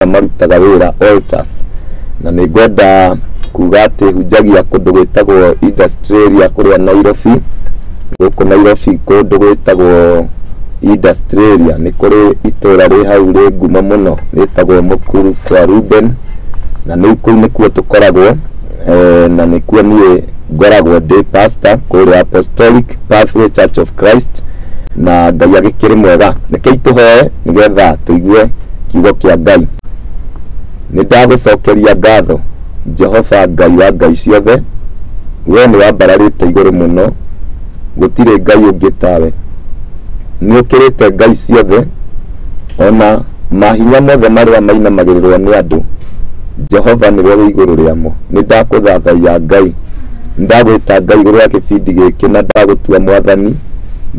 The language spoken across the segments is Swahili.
marutaga wĩra altars, na nĩ ngwenda kuga atĩ hunjagia kũndũ gwĩtagwo Industriaria kũrĩa Nairobi. Gũkũ Nairobi kũndũ gwĩtagwo Industriaria nĩ kũrĩ itũũra rĩ hau rĩ ngumo mũno rĩtagwo Mũkuru kwa Ruben, na nĩkuo tũkoragwo, na nĩkuo niĩ ngoragwo ndĩ pastor kũrĩa Apostolic Pathway Church of Christ, na Ngai agĩkĩrĩ mwega. Rekei tũhoe nĩgetha tũigue kiugo kĩa Ngai. Nĩ ndagũcokeria ngatho Jehova, Ngai wa ngai ciothe, we nĩ wambararĩte igũrũ mũno, gũtirĩ Ngai ũngĩ tawe. Nĩ ũkĩrĩte ngai ciothe, ona mahinya mothe marĩa mainamagĩrĩrwo nĩ andũ, Jehova nĩwe wĩ igũrũ rĩamo. Nĩ ndakũthathaiya Ngai, ndagwĩta Ngai igũrũ rĩa kĩbindi gĩkĩ, na ndagũtua mwathani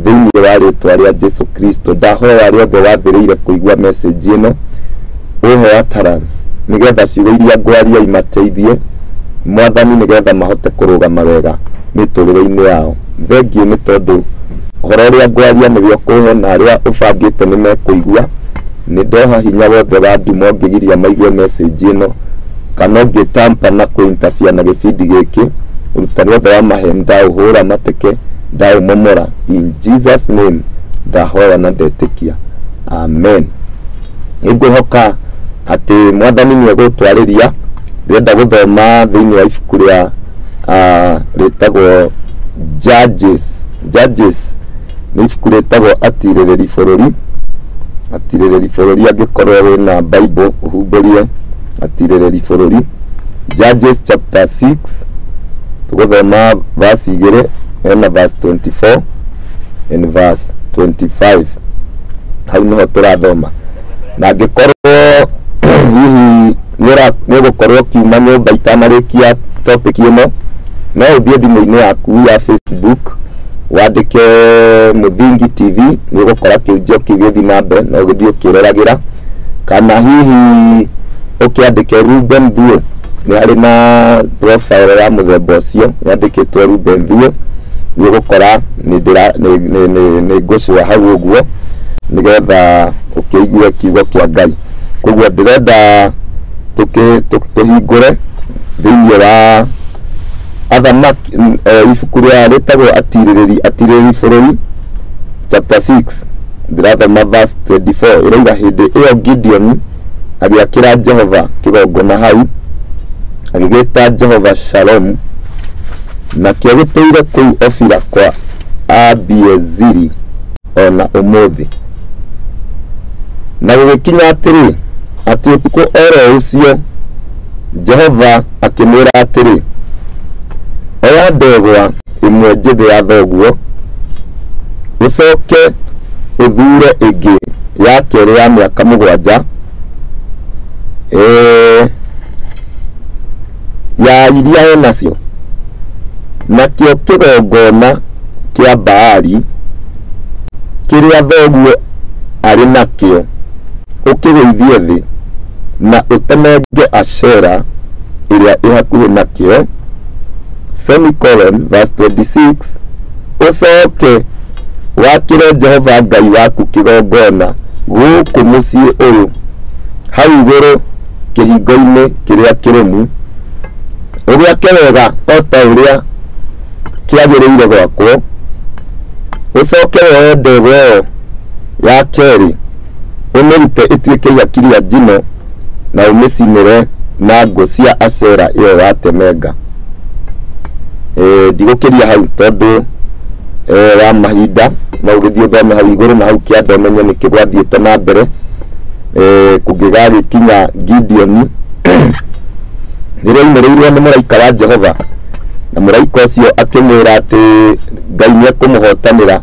thĩinĩ wa rĩĩtwa rĩa Jesu Kristo. Ndahoya arĩa othe wambĩrĩire kũigua message ĩno, ũhe utterance nĩgetha ciugo iria ngwaria imateithie mwathani, nĩgetha mahote kũrũgama wega mĩtũrĩre-inĩ yao. Thengiũ nĩ tondũ ũhoro ũrĩa ngwaria nĩguo kũhe, na arĩa ũbangĩte nĩ mekũigua. Nĩ ndoha hinya wothe wa nduma ũngĩgiria maigue message ĩno, kana ũngĩtampa na kũinterfere na gĩbindi gĩkĩ, ũrutani wothe wa maheni ndaũhũra mateke, ndaũmomora. In Jesus name ndahoya na ndetĩkia, amen. Nĩngwĩhoka atĩ mwathani nĩ egũtwarĩria. Ndĩrenda gũthoma thĩinĩ wa ibuku rĩa rĩtagwo Judges. Nĩ ibuku rĩtagwo atirĩrĩri bũrũri. Atirĩrĩri bũrũri, angĩkorwo wĩna Bible ũhumbũrie atirĩrĩri bũrũri. Judges chapter 6, tũgũthoma verse 2 na verse 24 and verse 25. Hau nĩho tũrathoma. Na angĩkorwo hihi nĩ ũgũkorwo kiuma nyũmba itanarĩkia topic ĩno, no ũthiĩ thimũ-inĩ yaku ya Facebook wandĩke Mũthingi TV, nĩ ũgũkora kĩunjio kĩu gĩthiĩ na mbere, na ũgĩthiĩ ũkĩroragĩra. Kana hihi ũkĩandĩke Ruben Thuo, nĩ harĩ na profile ya mũthemba ũcio yandĩkĩtwo Ruben Thuo, nĩ ũgũkora nĩ ngũcũa hau ũguo, nĩgetha ũkĩigue kiugo kĩa Ngai. Koguo ndĩrenda tũhingũre thĩinĩ wa Athamaki, ibuku rĩa rĩtagwo atirĩrĩri bũrũri chapter 6, ndĩrathoma verse 24. ĩrauga hĩndĩ ĩyo Gideon agĩakĩra Jehova kĩgongona hau, agĩgĩta Jehova Shalom, nakĩo gĩtũire kũu Ofira kwa Abiezeri ona ũmũthĩ. Na gũgĩkinya atĩrĩ, atĩ ũtukũ oro ũcio Jehova akĩmwĩra atĩrĩ, oya ndegwa ĩmwe njĩthĩ ya thoguo, ũcoke ũthure ĩngĩ ya kerĩ ya mĩaka 7 ya iria enacio, nakĩo kĩgongona kĩa Baali kĩrĩa thoguo arĩ nakĩo ũkĩgũithie thĩ, na ũtemenge Ashera ĩrĩa ĩhakuhĩ nakĩo. Semicolon, verse 26. Ũcoke wakĩre Jehova Ngai waku kĩgongona gũkũ mũciĩ ũyũ hau igũrũ kĩhingo-inĩ kĩrĩa kĩrũmu, ũgĩake wega o ta ũrĩa kĩagĩrĩire gwakwo. Ũcoke woe ndegwa ĩyo ya kerĩ, ũmĩrute ĩtuĩke ihaki rĩa njino, na ũmĩcinĩre na ngũ cia Ashera ĩyo watemenga. Ndigũkĩria hau tondũ wa mahinda, no ũgĩthiĩ ũthome hau igũrũ na hau kĩanda ũmenye nĩkĩ gwathiĩte na mbere. Kũngĩgagĩkinya Gideon rĩrĩa aumĩrĩirwo nĩ mũraika wa Jehova, na mũraika ũcio akĩmwĩra atĩ Ngai nĩ ekũmũhotanĩra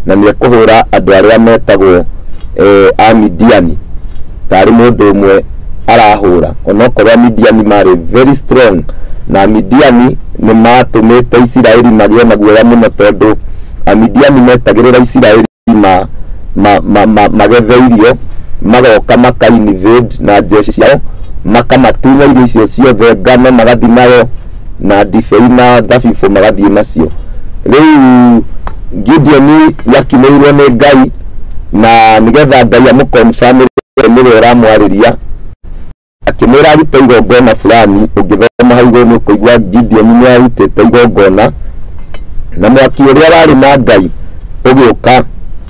na nĩ ekũhũra andũ arĩa metagwo Amidiani. Tarĩ mũndũ ũmwe arahũra, onokorwo Amidiani marĩ very strong, na Amidiani nĩ matũmĩte Isiraeli magĩe na guoya mũno, tondũ Amidiani metagĩrĩra Isiraeli magethe irio, magoka maka-invade na jeshi ciao, makamatunya irio icio ciothe, ngano magathiĩ nayo, na ndibei na thabibũ magathiĩ nacio. Rĩu Gideon nĩakinyĩirwo nĩ Ngai, na nĩgetha Ngai amũconfirm nĩwe ũramwarĩria, nira ruta igongona fulani ugithoma hau iguru kuigwa Gideon ni arutite igongona na mwaki uria wari na Ngai ugiuka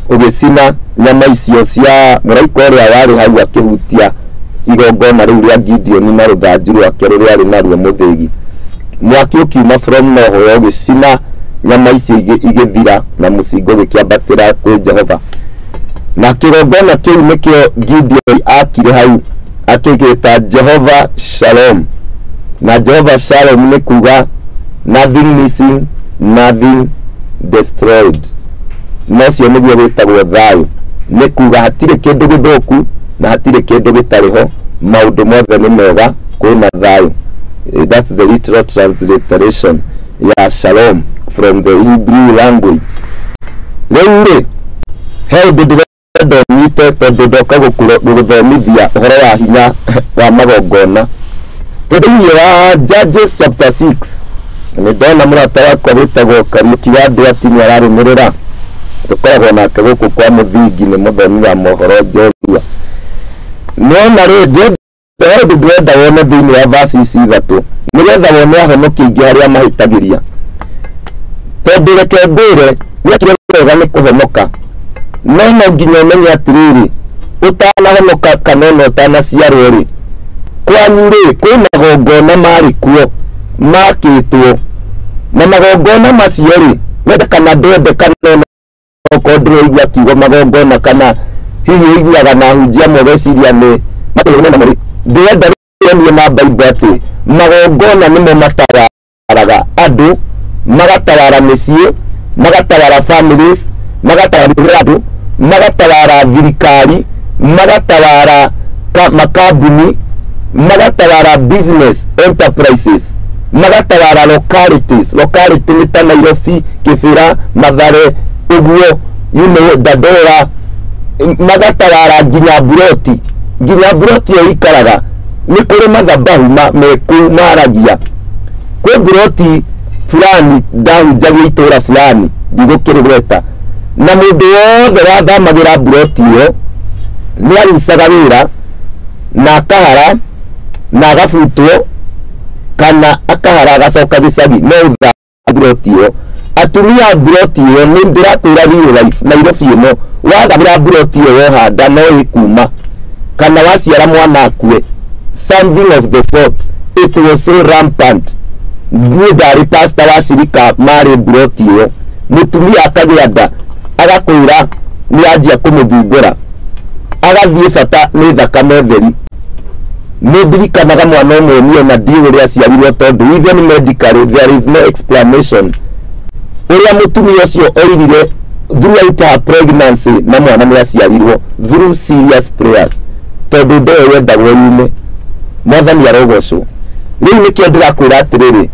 ugicina nyama icio cia mũraika uria wari hau akihutia igongona riu ria Gideon na ruthanju rwake ruria ari naruo muthigi mwaki ukiuma from noho ugicina nyama icio igithira na mucingo gikiambatira kwi Jehova na kigongona kiu nikio Gideon akire hau akigita Jehova Shalom na Jehova Shalom ni kuga nothing missing nothing destroyed nocio niguo witagwo thayu ni kuga hatire kindu githuku na hatire kindu gitariho maundu mothe ni mega kwina thayu. That's the literal transliteration ya Shalom from the Hebrew language. Leure he ndonyite tondu ndoka guthomithia uhoro wa hinya wa magongona thĩinĩ wa Judges chapter 6 nĩ ndona mũrata wakwa wĩtagwo Kariuki wa Ndwati nĩ ararũmĩrĩra tũkoragwo nake gũkũ kwa mũthingi nĩ mũthomi wa mohoro Joshua nĩona rĩngĩ ndĩrenda wone thĩinĩ wa verses ithatũ nĩgetha wone ahonokia ingĩ harĩa mahĩtagĩria tondũ reke ngwĩre nĩakire wega nĩ kũhonoka no nginya ũmenye atĩrĩrĩ ũtanahonoka kana ona ũtanaciarwo rĩ kwanyu rĩ kwĩ magongona marĩ kuo makĩtwo na magongona macio rĩ wenda kana ndwende kana okorwo ndĩraigua kiugo magongona kana hihi ũiguaga na hunjia mwegeciria nĩ matũrũme na mũrĩ ndĩrenda rĩonio na Bible atĩ magongona nĩmo matawaraga andũ magatawara mĩciĩ magatawara families magatawara andũ magatawara thirikari magatawara makambuni magatawara business enterprises magatawara localities locality ni ta Nairobi Kibera Mathare uguo Dandora magatawara nginya buroti ikaraga ni kuri mathabahu meku maragia kwi buroti fulani ndahunjagia itura fulani ndigukirigweta na mundu wothe wathamagira buroti iyo ni arucaga wira na akahara na agabutwo kana akahara agacoka gicagi no utha buroti iyo atumia buroti iyo ni ndirakwira real life Nairobi ino wathamira buroti iyo wohanda no ikuma kana waciara mwana akue something of the sort. It was so rampant. Ndari pastor wa shirika mari buroti iyo mutumia akagĩa nda agakwira ni anjia kumuthumbura agathie bata ni thakame theri ndirikanaga mwana ũmwe niĩ na ndiũ ũrĩa aciarirwo tondũ even medically there is no explanation ũrĩa mutumia ũcio oirire throughout her pregnancy na mwana nĩ aciarirwo through serious prayers tondũ ndeo yendagwo yume mwathani arogocwo rĩu nĩkĩo ndĩrakwĩra atĩrĩrĩ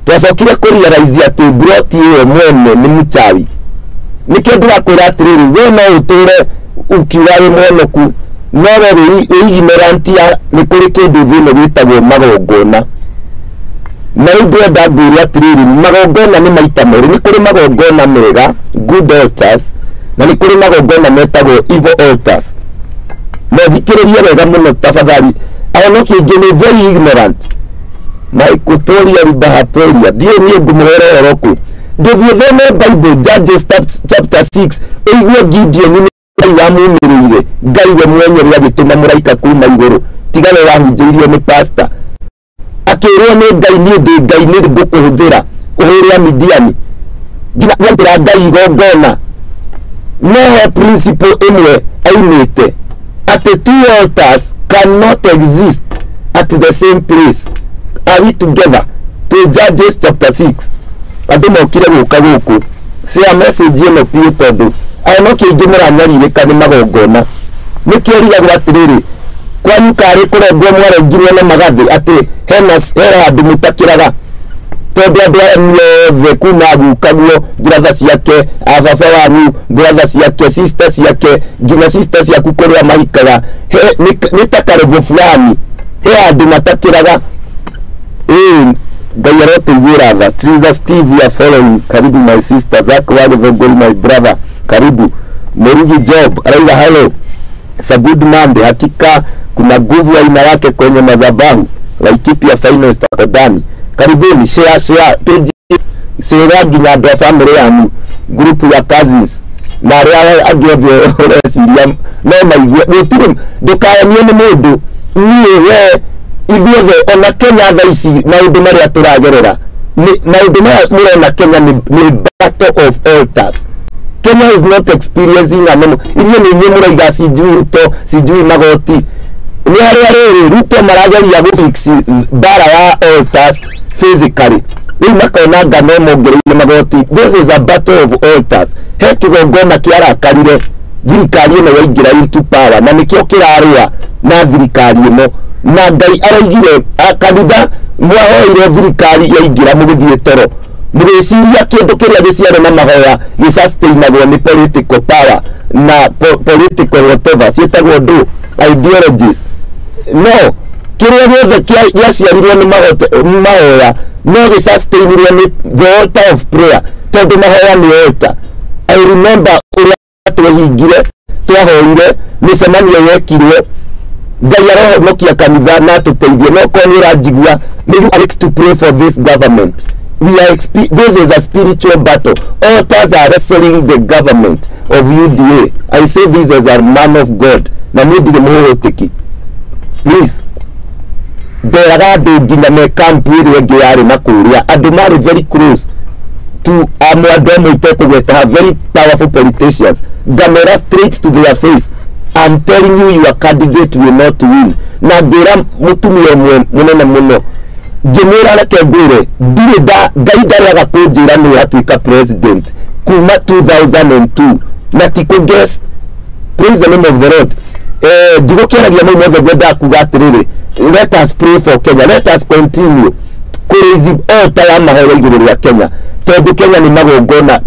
twacokire kũrealize atĩ buroti ĩyo mwene nĩ mũchawi nĩkĩo ndĩrakwĩra atĩrĩrĩ we no ũtũre ukiuga wĩ mwonoku no we ignorant ya nĩ kũrĩ kĩndũ thĩinĩ gĩtagwo magongona na rĩu ndĩrenda ngwĩre atĩrĩrĩ magongona nĩ maita merĩ nĩ kũrĩ magongona mega good altars na nĩ kũrĩ magongona metagwo evil altars na thikĩrĩria wega mũno tafadhali ahonokia ingĩ nĩ very ignorant na ikutoria ribahatoria ndiye niĩ ngũmũhera ũhoro kũ ndũthiĩ thome Bible Judges chapter 6 ũigue Gideon nĩ Ngai wamumĩrĩire Ngai we mwenye rĩrĩa agĩtũma mũraika kuma igũrũ tiga we wahunjĩirio nĩ pastor akĩrwo nĩ Ngai niĩ ndĩ Ngai nĩ ngũkũhũthĩra ũhũre Midiani nginya gwatĩra Ngai igongona no principle ĩmwe ainĩte atĩ two altars cannot exist at the same place. Are we together? To Judges chapter 6. Andũ mokire gũka gũkũ share message ĩno piũ tondũ ahonokia ingĩ mũranyarirĩka nĩ magongona nĩkĩo rigagĩra atĩrĩrĩ kwanyu karĩ kũrengwo mwarengirwo na magathĩ atĩ hena handũ mũtakĩraga tondũ andũ aya othe kuma gukaguo brother ciake ababa wanyu brother ciake sister ciake nginya sister ciaku kũrĩa mahikaga nĩ ta karevo fulani he handũ matakĩraga Ngai arotũiguĩra tha Triza Steve you are following karibu my sister Zach Wagithongori my brother karibu Mũrugi Job arauga hello it's a good Monday hakika kuna nguvu aina yake kwenye madhabahu. Laikipia Finest ako ndani. Karibuni, share page, share nginya andũ a family yanyu, group ya cousins na arĩa angĩ othe ũreciria no maigue gũtirĩ ndũkayanie nĩ mũndũ niĩ we ithuothe ona Kenya thaa ici maũndũ marĩa tũragerera maũndũ maya mũrona Kenya nĩ battle of altars. Kenya is not experiencing a nemo inyuĩ mũraiga sijui Ruto sijui magoti ni harĩa Ruto marageria gũfix bara ya altars physically. Rĩu makona ngano mongereire magoti. This is a battle of altars. He kĩgongona kĩarakarire thirikari ĩno yaingĩra into power na nĩkĩo kĩrarũa na thirikari ĩno na Ngai araigire kanitha mwahoire thirikari yaingĩra mũgĩthiĩ toro mũgĩciria kĩndũ kĩrĩa gĩciarĩ na mahoya gĩsustainagwo nĩ political power na political whatever ciĩtagwo ndũ ideologies. No kĩrĩa gĩothe gĩaciarirwo nĩ mahoya no gĩsustainirwo nĩ the altar of prayer tondũ mahoya nĩ altar. I remember ũrĩa twahingire twahoire mĩcemanio yekirwo Ngai arohonokia kanitha na tũteithie no korwo ũranjigua you are to pray for this government. This is a spiritual battle. Altars are wrestling the government of UDA. I say this as a man of God. Na nĩ ndirĩ mũhoteki. Please. Nderaga andũ nginya me camp ĩrĩa ĩngĩ yarĩ na kũrĩa andũ marĩ very close to andũ amwe itekũgweta very powerful politicians. Ngamera straight to their face. I'm telling you, your candidate will not win. Na ngĩra mũtumia ũmwe mũnene mũno ngĩmwĩra reke ngwĩre ndirĩ Ngai ndarĩaga kũnjĩra nĩ atuĩka president kuma 2002 na tikũguess. Praise the name of the Lord. Ndigũkĩaragia mau mothe ngwenda kuga atĩrĩrĩ, let us pray for Kenya. Let us continue kũraise altar ya mahoya igũrũ rĩa Kenya tondũ Kenya nĩ magongona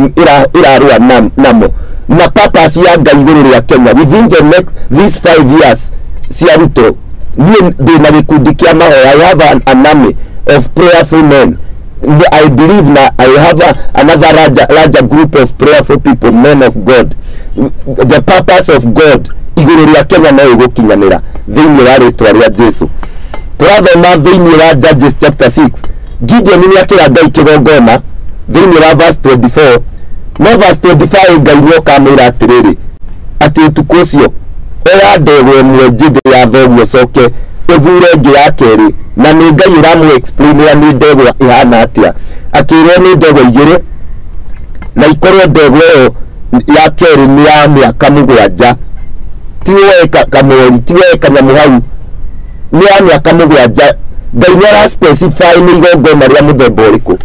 ĩrarũa namo na purpose ya Ngai igũrũ rĩa Kenya within these 5 years cia Ruto. Niĩ ndĩna gĩkundi kĩa mahoya. I have an army of prayerful men. I believe now I have another larger group of prayerful people, men of God. The purpose of God igũrũ rĩa Kenya no ĩgũkinyanĩra thĩinĩ wa rĩtwa rĩa Jesu. Tũrathoma thĩinĩ wa Judges chapter 6. Gideon nĩ akĩra Ngai kĩgongona thĩinĩ wa verse 24. No verse 25 Ngai nĩ okamwĩra atĩrĩrĩ atĩ ũtukũ ũcio oya ndegwa ĩmwe njĩthĩ ya thoguo coke ũthure ĩngĩ ya kerĩ na nĩ Ngai ũramũ explain nĩ ndegwa ĩhana atĩa. Akĩrwo nĩ ndegwa igĩrĩ na ikorwo ndegwa ĩyo ya kerĩ nĩ ya mĩaka mũgwanja. Tiwe kamori tiwe kanyamũ hau nĩ ya mĩaka mũgwanja. Ngai nĩ ara specify nĩ igongona rĩa mũthemba ũrĩkũ.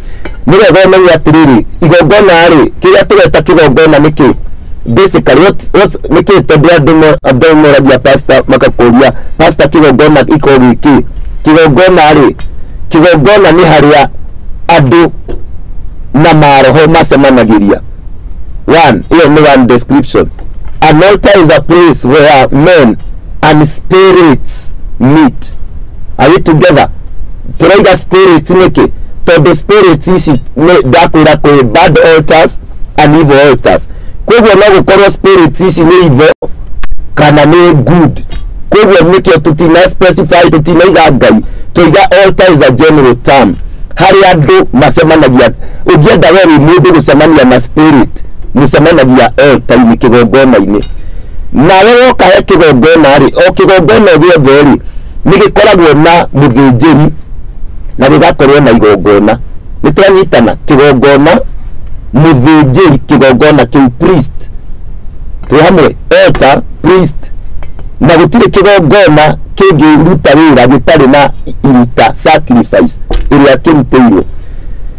Nĩ wega ũmenye atĩrĩrĩ igongona rĩ kĩrĩa tũreta kĩgongona nĩkĩ basically nĩkĩ tondũ andũ moragia pastor makakũria pastor kĩgongona iko gĩkĩ. Kĩgongona rĩ kĩgongona nĩ harĩa andũ na maroho macemanagĩria. Here no one description. An altar is a place where men and spirits meet. Are we together? Turaiga spirits nĩkĩ tondũ spirits ici ndakwĩra kwĩ bad altars and evil altars. Koguo no gũkorwo spirits ici nĩ evil kana nĩ good. Koguo nĩkĩo tũtina specify tũtinaiga Ngai tũiga altar is a general term harĩa andũ macemanagia. Ũngĩenda we wĩ mũndũ gũcemania na spirit mũcemanagia altar-inĩ kĩgongona-inĩ. Nawe woka he kĩgongona rĩ o kĩgongona gĩothe rĩ nĩ gĩkoragwo na mũthĩnjĩri na gĩgakorwo na igongona. Nĩ twanyitana kĩgongona mũthĩnjĩri kĩgongona kĩu priest. Twĩ hamwe altar priest na gũtirĩ kĩgongona kĩngĩruta wĩra gĩtarĩ na iruta sacrifice ĩrĩa kĩrutĩirwo.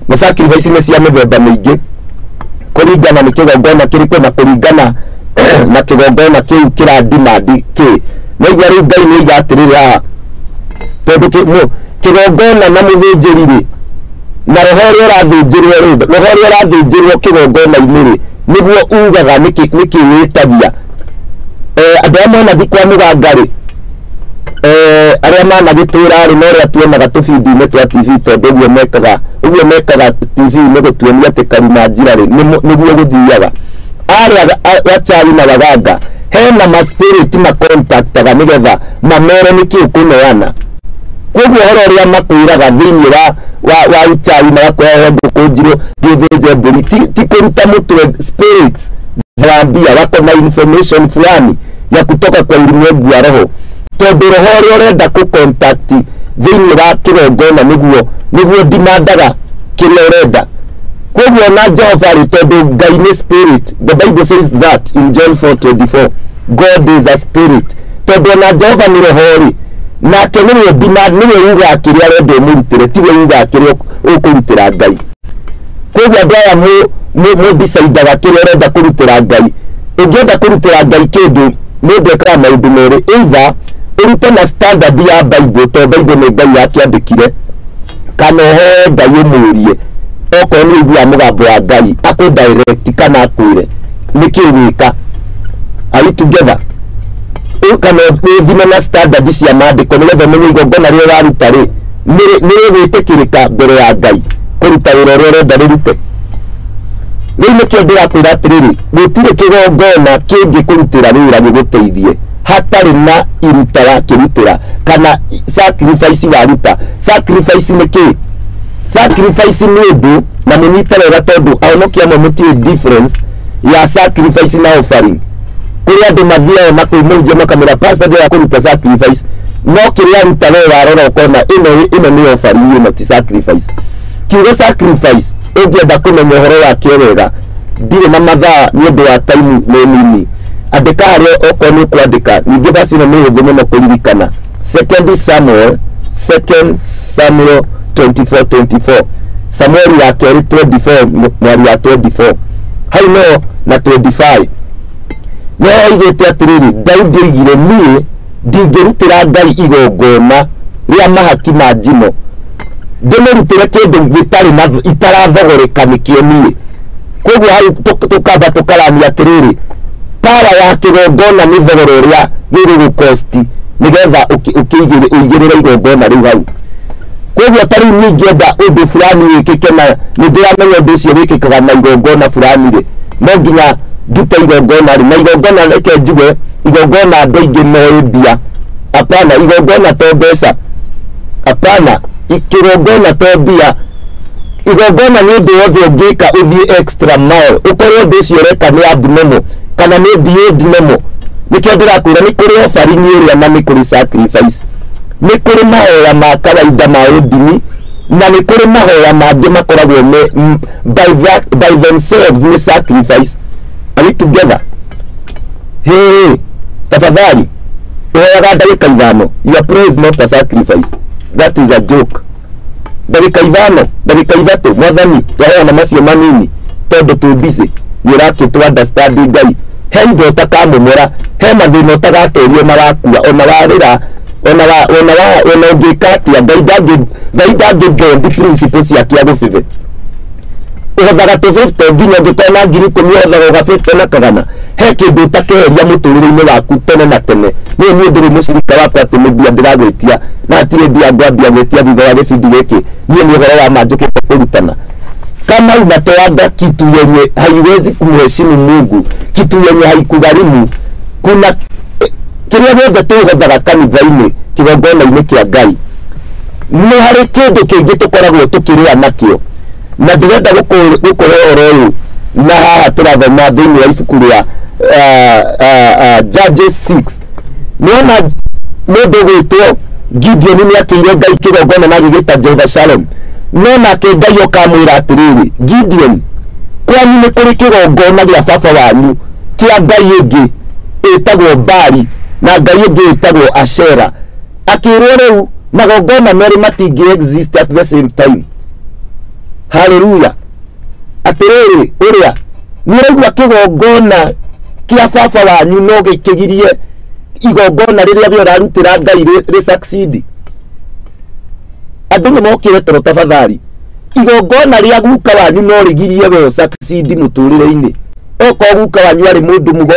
Na sacrifice nĩ cia mĩthemba mĩingĩ kũringana nĩ kĩgongona kĩrĩkũ na kũringana na kĩgongona kĩu kĩradimandi kĩ. Na igua rĩu Ngai nĩ oiga atĩrĩrĩ tondũ kĩgongona na mũthĩnjĩri rĩ na roho ũrĩa ũrathĩnjĩrwo kĩgongona-inĩ rĩ nĩguo ugaga nĩkĩ wĩtagia. Andũ arĩa manathi kwa mũganga rĩ arĩa managĩtũra rĩ no ũrĩa tuonaga tũbindi-inĩ twa TV tondũ ũguo mekaga TV-inĩ gũtuonia atĩ Karima Njĩra rĩ nĩguo gũthiaga. Arĩa wachawi na waganga hena ma spirit ma contactaga nigetha mamere niki ukuneana koguo horo ria makwiraga thini wa uchawi na kwa ngukujiro thithe mburi ti kuruta mutwe spirits zambia wako na information fulani ya kutoka kwa ulimwengu wa roho tondu roho ria urenda ku contact thini wa kirongona niguo dimandaga kiria urenda koguo na Jehova ri tondu Ngai ni spirit. The Bible says that in John 4:24 God is a spirit. Tondu na Jehova ni roho ri na kenere demand niwe yuga kiria urenda umurutire tiwe yuga kiria ukurutira Ngai koguo andaya mu decide kiria urenda kurutira Ngai ungienda kurutira Ngai kindu mundu eka maundu mere either urute na standard ya Bible to Bible ni Ngai yakiandikire kana ho Ngai umurie oko ni igua mugambo wa Ngai aku direct kana akwire niki wika are together ukana thima na standard cia maandiko nigetha menye igongona ria waruta ri ni witikirika mbere ya Ngai kuruta wira ria urenda rirute riu nikio ndirakwira atiriri gutire kigongona kingi kurutira wira giguteithie hatari na iruta ya kirutira kana sacrifice waruta sacrifice niki sacrifice ni ndu na munitare gatondu aonokia muti difference ya sacrifice na offering kuria andu mathia na kuimuje makamera pastor ndio akuruta sacrifice no kiria ruta we warora ukona ino ni offering ino ti sacrifice kiugo sacrifice ungienda kumenya horo wa kiwega ndire na mathaa ni undu wa time nini andika haria okoni kuandika ningi basi no ni huthu muno kuririkana 2 Samuel 24:24 Samuel ya 24 mwari ya 24 hai no na 25 no igete atiriri Daudi igire nie ndingirutira Ngai igongona ria mahaki ma njino ndemerutire kindu gitari na itarathogoreka nikio nie koguo hai tukamba tukaramia atiriri para ya kigongona ni thogoro ria giri gukosti nigetha ukigirira igongona riu hau koguo tari nyingi enda undu fulani wikike na nindiramenya undu ucio wikikaga na igongona fulani ri no nginya ndute igongona ri na igongona reke njuge igongona andu aingi moibia apana igongona to mbeca apana ikigongona to mbia igongona ni undu wothe ungika uthie extra mile ukorwo undu ucio reka ni abnormal kana ni beyond normal nikio ndirakwira ni kuri offering iria na ni kuri sacrifice ni kuri mahoya ma kawaida ma udini na ni kuri mahoya mangĩ makoragwo by themselves ni sacrifice. Are we together? Hey, tafadhali uhoyaga ndagĩka ithano. Your prayer is not a sacrifice, that is a joke. Ndagĩka ithano, ndagĩka ithatũ mwathani twaheana macio manini tondu tu busy ni raki to understand Ngai he indo takamumura he mathina tagatorio marakua ona warira ona ungikatia Ngai ndangĩgendi principles yake ya gũbibe ũhothaga to 50 nginya ngĩkona ngiri 10 ũhothaga 50 na kagana he kĩndũ takeheria mũtũrĩre-inĩ waku tene na tene niĩ ndĩrĩ mũcirika wakwa atĩ nĩ mbia ndĩragwĩtia na atirĩ mbia ngwambia gwĩtia thutha wa gĩbindi gĩkĩ niĩ nĩ ũhoro wa manjũkĩte kũrutana kama unatoaga kitu yenye haiwezi kumheshimu Mungu, kitu yenye haikugharimu. Kuna kiria gothe tuhothaga kanitha-inĩ kigongona-inĩ kia Ngai nĩ harĩ kĩndũ kĩngĩ tũkoragwo tũkĩrĩa nakĩo na ndĩrenda gũkũhe ũhoro ũyũ na haha tũrathoma thĩinĩ wa ibuku rĩa Judges 6 nĩona mũndũ gwĩtwo Gideon nĩ akĩire Ngai kĩgongona na gĩgĩta Jehova Shalom no nake Ngai okamwĩra atĩrĩrĩ Gideon kwanyu nĩ kũrĩ kĩgongona gĩa baba wanyu kĩa Ngai ĩngĩ ĩtagwo Baali na Ngai ĩngĩ ĩtagwo Ashera akĩrwo rĩu magongona merĩ matingĩ exist at the same time. Hallelujah. Atĩrĩrĩ ũrĩa nĩ ũraigua kĩgongona kĩa baba wanyu no gĩkĩgirie igongona rĩrĩa we ũrarutĩra Ngai rĩ succeed. Andũ nĩ mokire toro tafadhali igongona rĩa guka wanyu no rĩgirie we succeed mũtũrĩre-inĩ oko guka wanyu arĩ mũndũ mugo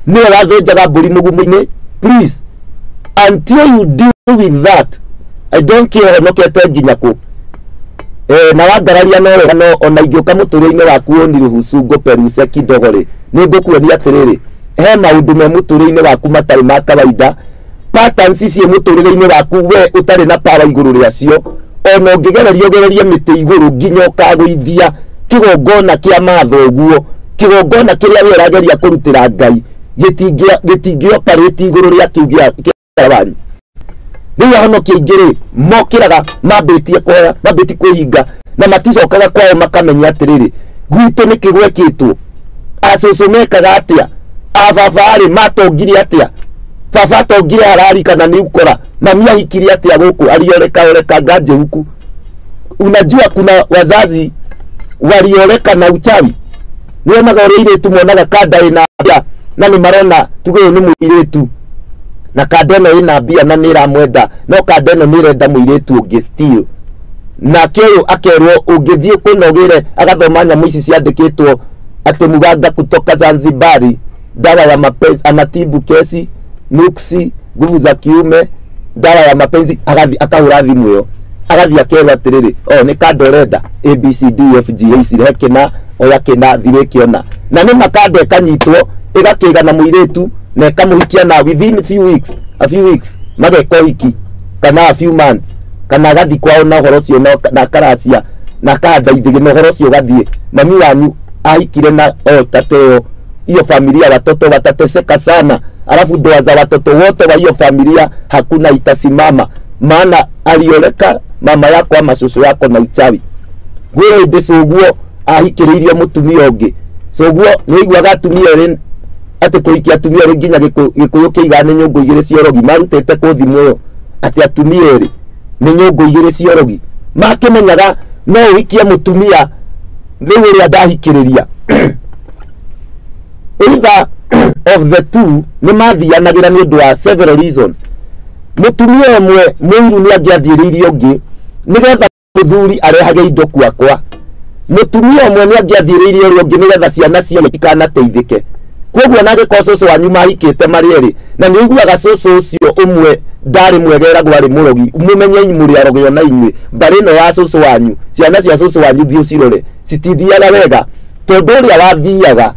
nĩ ũrathĩnjaga mbũri mũgumu-inĩ. Please until you deal with that I don't care honokete nginya kũ na wangararia no wega no ona ingĩũka mũtũrĩre-inĩ waku ũni rũhusu ngũperuse kidogo rĩ nĩ ngũkuonia atĩrĩrĩ he maundu me muturire-ini waku matari ma kawaida patterns cie muturire-ini waku we utari na power iguru riacio ona ungigereria miti iguru nginya ukaguithia kigongona kia matho uguo kigongona kiria we urageria kurutira Ngai gitingi operate iguru ria kiugia wanyu riu ahonokia ingiri mokiraga mambitie kuoya mambiti kwihinga na maticokaga kwao makamenya atiriri gwitu nikigwekitwo acucu mekaga atia ababari matongire atia baba tongire harari kana ni ukora mami ahikiri atia guku alioreka gaje huku. Unajua kuna wazazi walioreka na uchawi nionaga ore tu monaga kada ina bia na ni marona tugo ni muiretu na kada ina bia na nira mwenda no kada nirenda muiretu ungi steal na kero akerwo ungithie kunogire agathoma nyamu ici ciandikitwo ati muganga kutoka Zanzibari dawa ya mapenzi anatibu kesi nuksi nguvu za kiume dawa ya mapenzi akahura thimu yo agathia kerwa atiriri ni kadorenda ABCDFG kina oya kina thire kiona na ni makande kanyitwo igakiga na muiretu na ikamuhikia na within a few weeks mageko hiki kana a few months kana gathi kwao na horo cio na karacia na kada ithige na horo cio gathie mami wanyu ahikire na tato hiyo familia watoto watateseka sana, alafu ndoa za watoto wote wa hiyo familia hakuna itasimama, maana alioleka mama yako ama shosho yako na uchawi. Gwe inde soguo ahikiriria mutumia ungi soguo ni igwaga atumia ren ate kuikia atumia ri nginya gikuyu kiigane nyungu igire ciorogi marutete kuthimwo yo ati atumia ri ni nyungu igire ciorogi makimenyaga no wikia mutumia riu ri adahikiriria either of the two ni mathianagira ni undu wa several reasons. Mutumia umwe mwiru ni angiathiririo ngi nigetha muthuri arehage indo kwakwa, mutumia umwe ni angiathiririo ri ngi nigetha ciana cio itikanateithike. Koguo nage ko soso wanyu mahikite marieri na ni iguaga soso ucio umwe ndari mwegera gwari murogi mumenye muri arogyo na inywe bari no ya soso wanyu ciana cia soso wanyu thio cirore citithiaga wega tondu ria wathiaga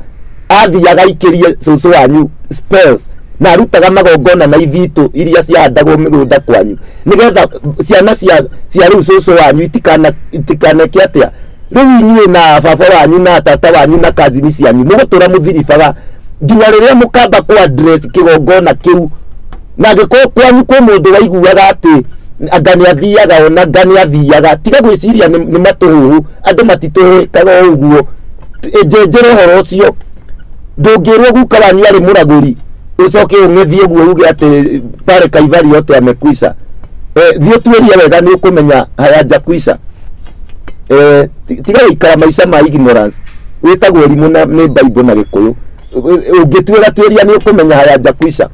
athiaga ikirie soso wanyu spells na rutaga magongona na ithito iria ciandagwo migunda kwanyu nigetha ciana cia riu soso wanyu itikana kiatia riu inywe na baba wanyu na tata wanyu na kazini cianyu mugutura muthiribaga nginya riria mukamba ku address kigongona kiu na giko kwanyu kwa mundu waiguaga ati agani athiaga ona ngani athiaga tiga gwiciria ni matuhu andu matituhikaga uguo ejenjere horo ucio ndungirwo guka wanyu ari muraguri ucoke ungethie guo uge ati pare Kaivari yote amekwisha. Thio tueria wega ni ukumenya hayaja kwisha. Tiga ikara maisha ma ignorance witagwo rimu na ni Bible na Gikuyu ungituira tueria ni ukumenya hayaja kwisha.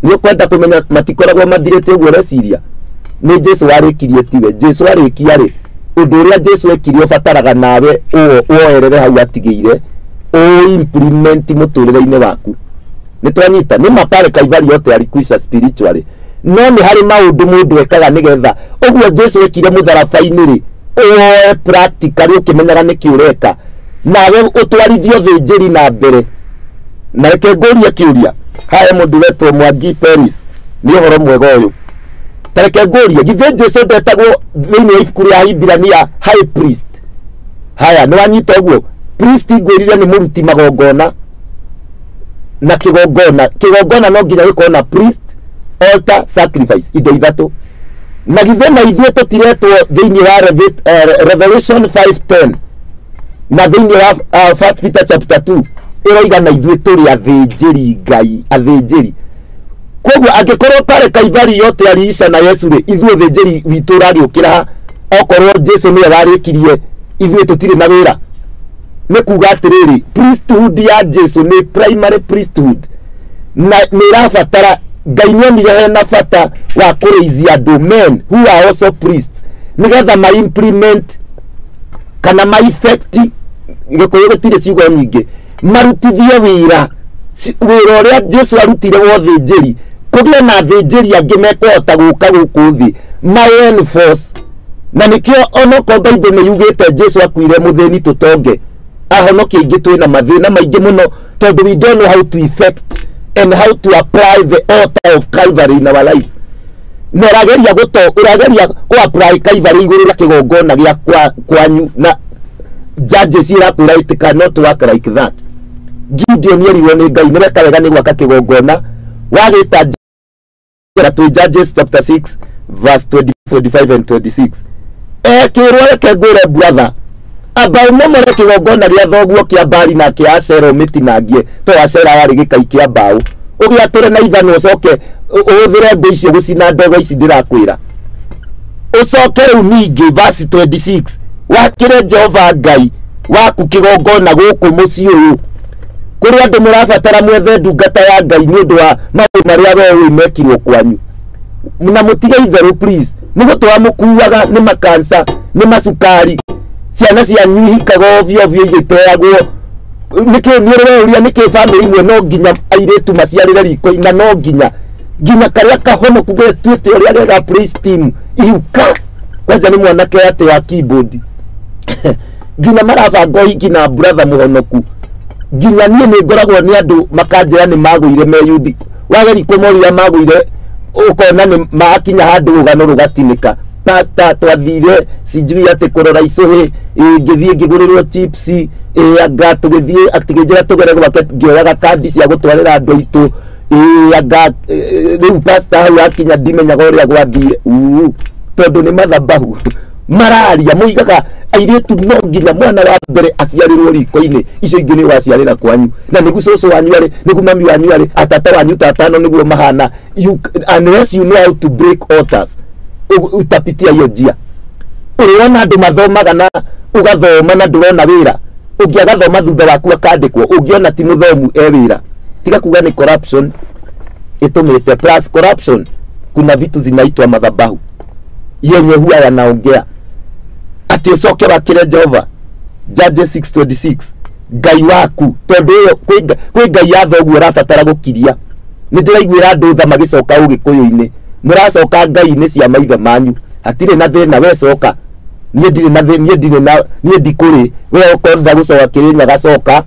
Ni ukwenda kumenya matikoragwo mathirite uguo reciria ni Jesu warikirie tiwe Jesu arikia ri undu uria Jesu ekirie ubataraga nawe woerere hau atigeire o implement muturire-ini waku. Nitwanyita ni mapare Kaivari yote alikwisha spiritually no ni hari maundu mundu ekaga nigetha uguo Jesu ekire mutharabai-ini ri o practically ukimenyaga niki ureka nawe utwarithio thinjiri na mbere na reke ngoria kiuria haya mundu wetwo Mwangi Peris ni uhoro mwega uyu tareke ngoria githe Jesu ndetagwo thiini wa ibuku ria Hibirania high priest. Haya ni wanyita uguo priest ngwirire ni muruti magongona na kigongona no nginya gikona na priest altar sacrifice indo ithatu na githe na ithuĩ tutiretwo thiini wa Revelation 5:10 na thiini wa 1 Peter chapter 2 iroiga na ithuĩ turi athinjiri Ngai athinjiri. Koguo angikorwo pare Kaivari yote aliisha na Yesu ri ithuĩ athinjiri witu rariukira okorwo Jesu ni warikirie ithuĩ tutire na wira ni kuga atiriri priesthood ya Jesu ni primary priesthood na ni rafatara Ngai nionire na bata wa kureithia andu men who are also priests nigetha ma implement kana ma effect Gikuyu gutire ciugo nyingi marutithie wira uria Jesu arutire wothe njiri kugia na thinjiri angi mekuhota guka guku thi my force na nikio onoko Bible ni yugite Jesu akuire mutheni tutonge ahonokie ingi twina mathina maingi muno tondu we don't know how to effect and how to apply the altar of Calvary in our lives. No urageria ku apply Calvary iguru la kigongona gia kwanyu na judges ira kwira it cannot work like that. Gideon yerirwo ni Ngai ni reka wega ni gwaka kigongona wagita to Judges chapter 6 verse 25 and 26. Kirwo reke ngwire brother aba umomore kigongona ria thoguo kia Bali na kia Ashera mitinangie to Ashera yari gikai kia mbao ugiature na ithano ucoke uthire ngo icio gucina ndogo ici ndirakwira ucoke riu ningi verse 26 wakire Jehova Ngai waku kigongona guku mucii uyu kuri andu murabatara mwethe ndungata ya Ngai ni undu wa maundu maria we wimekirwo kwanyu na mutige itheru please nigo twamukuaga ni makansa ni macukari ciana cia nyihikaga ovyo ovyo igiteagwo niki nirewe uria niki family imwe no nginya airetu maciarire riko ina no nginya karia kahono kuge twite uria rega praise team iuka kwanja ni mwanake ate wa keyboard nginya marabanga hiki na brother muhonoku nginya nie ni ngoragwo ni andu makanjira ni maguire me yuthi wageri kumoria maguire ukona ni makinya handu ugano rugatinika pastor twathire sijui ate kurora icohe ngithie ngigurirwo chips anga tugithie atigejera tugerego bakengioyaga kandi cia gutwarira andu itu anga riu pastor wakinya ndimenyaga uria gwathire tondu ni mathabahu mararia muigaga airetu no nginya mwana wa mbere aciarirwo riko-ini icio ingi ni waciarira kwanyu na nigu cucu wanyu ari nigu mami wanyu ari atata wanyu tatano niguo mahana unless you know how to break altars utapitia hiyo njia uriona andu mathomaga na ugathoma na ndurona wira ungiagathoma thutha waku akandikwo ungiona ti muthomu wira tiga kuga ni corruption itumite plus corruption kuna vitu zinaitwa madhabahu yenye huwa yanaongea ati ucoke wakire Jehova Judges 6:26 Ngai waku tondu yo kwi Ngai yathoguo rabatara gukiria ni ndiraiguira andu tha magicoka ugikuyu-ini muracoka Ngai-ini cia maithe manyu hatire na thina we coka nie ndire na thina nie ndikuri we ukonda gucoka kirinyaga gacoka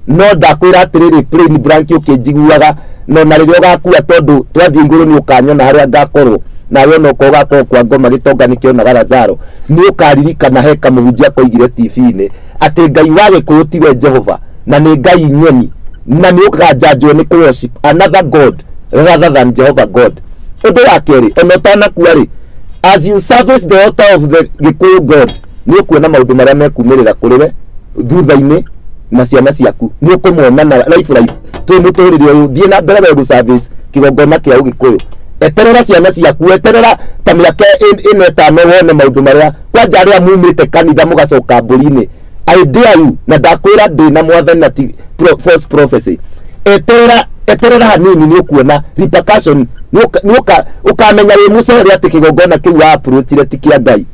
no ndakwira atiriri plain blank ukijiguaga no na ririo gakua tondu twathie iguru ni ukanyona haria ngakorwo na we no koga kwa ngoma gitonga nikio na Lazaro ni ukaririkana heka muhunjia koigire TV-ini ati Ngai wage kutiwe Jehova na ni Ngai nyeni na ni ukajajwo ni worship another god rather than Jehovah God. Undu wa keri onotana kuari as you service the altar of the Gikuyu God ni ukuona maundu maria mekumirira kuriwe thutha-ini na ciana ciaku ni ukumwona na life twi muturire uyu thie na mbere we gu service kigongona kia Ugikuyu eterera ciana ciaku eterera ta miaka ino etano wone maundu maria kwanja aria mumite kanitha mugacoka mburi-ini I dare you na ndakwira ndi na mwathani na false prophecy eterera hanini ni ukuona repercussion ni ukamenya wi mucere ati kigongona kiu wa approach re tikia Ngai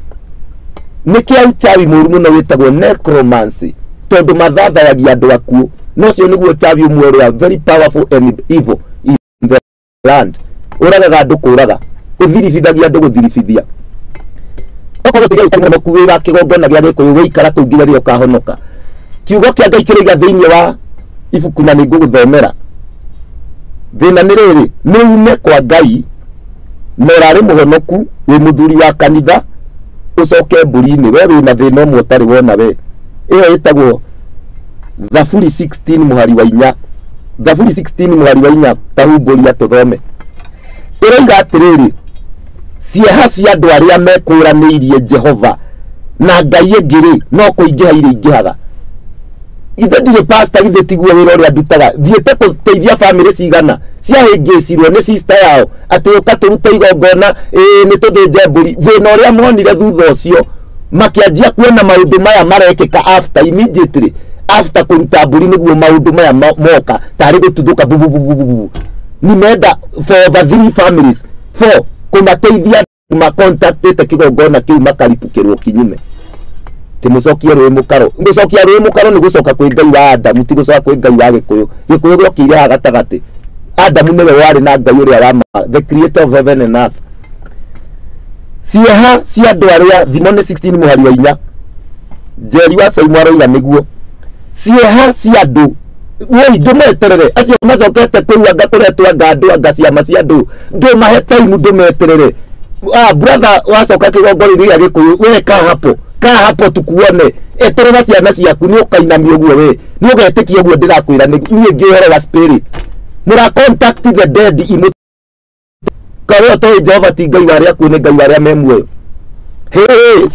ni kia uchawi muru muno witagwo necromancy tondu mathathayagia andu akuo no cio niguo uchawi umwe uria very powerful and evil in the land uragaga andu kuraga uthiribithagia andu guthiribithia okorwo tigai kana kuwira kigongona gia Gikuyu wikara kuu nginya rio kahonoka kiugo kia Ngai kiriga thiini wa ibuku na ninguguthomera thina ni riri ni ume kwa Ngai norari muhonoku wi muthuri wa kanitha ucoke mburi-ini we wina thina umwe utari wona we iyo itagwo Thaburi 16 muhari wa 4 Thaburi 16 muhari wa 4 tahumburia tuthome iroiga atiriri cieha cia andu aria mekuraniirie Jehova na Ngai ingiri no kuingiha iria ingihaga ithe ndire pastor ithe tiguo wira uria ndutaga thiete kuteithia family cigana ciahingicirwo ni sister yao ati uka turuta igongona ni tuthinje mburi thina uria monire thutha ucio makianjia kuona maundu maya marekeka after immediately after kuruta mburi niguo maundu maya moka tari gututhuka bubu ni menda for the 3 families for kumateithia macontactete kigongona kiu makaripukirwo kinyume timucokie rwi mukaro ngucokia rwi mukaro ni gucoka kwi Ngai wa Adamu ti gucoka kwi Ngai wa Gikuyu gokire ha gatagati Adamu niwe wari na Ngai uria wa the creator of heaven and earth cieha cia andu aria thimone 16 muhari wa 4 Jeri wa Saimwaro ila niguo ciĩha cia andũ woi ndũmeterere acio macokete kũruanga kũretwo ngandũ anga ciama cia andũ ndũmahe time ndũmeterere brother wacoka kĩgongori gĩa Gĩkũyũ we kaa hapo tukuone eterera ciana ciaku nĩ ũkainamia ũguo we nĩ ũgetĩkia ũguo ndĩrakwĩra niĩ ngĩhoro wa spirit mũra contact the dead kawe to Jehova ti Ngai warĩa kuone Ngai warĩa me muoyo